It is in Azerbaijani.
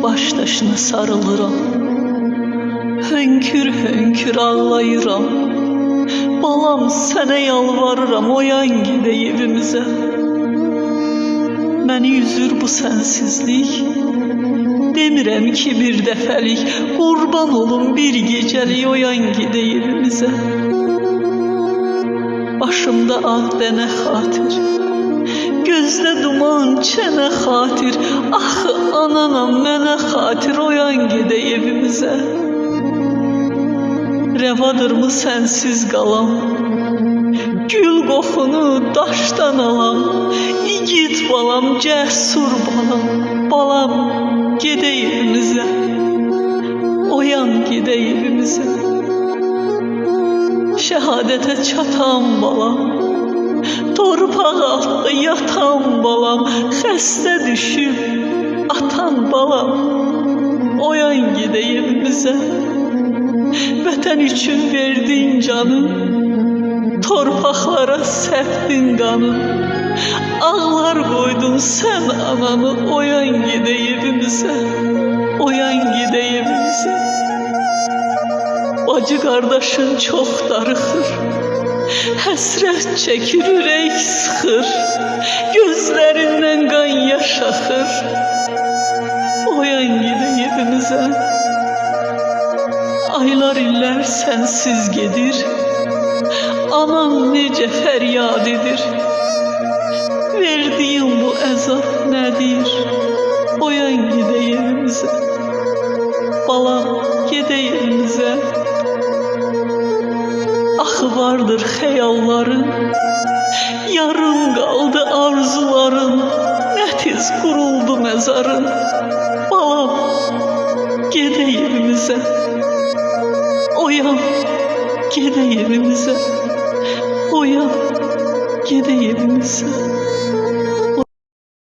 baş daşına sarılıram. Hönkür hönkür ağlayıram. Balam, sənə yalvarıram, oyan gedək evimizə. Məni üzür bu sənsizlik, demirəm ki bir dəfəlik, qurban olum bir gecəlik, oyan gedək evimizə. Başımda ağ dənə xatir, gözdə duman çənə xatir, axı ananam mənə xatir, oyan gedək evimizə. Rəvadırmı sənsiz qalam, gül qoxunu daşdan alam, igid balam, cəsur balam, balam, gedək evimizə, oyan gedək evimizə. Şəhadətə çatan balam, torpaq altında yatan balam, xəstə düşüb atan balam, oyan gedək evimizə. Vətən üçün verdin canım, torpaqlara səpdin qanım, ağlar qoydun sən anamı, oyan gedək evimizə, oyan gedək evimizə. Bacı qardaşın çox darıxır, həsrət çəkir, ürək sıxır, gözlərindən qan yaş axır, oyan gedək evimizə. Aylar illər sənsiz gedir, anam necə fəryad edir, verdiyim bu əzab nədir, oyan gedək evimizə, balam, gedək evimizə. Axı vardır xəyalların, yarım qaldı arzuların, nə tez quruldu məzarın, balam, gedək evimizə. Oyan, gedək evimizə, oyan, gedək evimizə.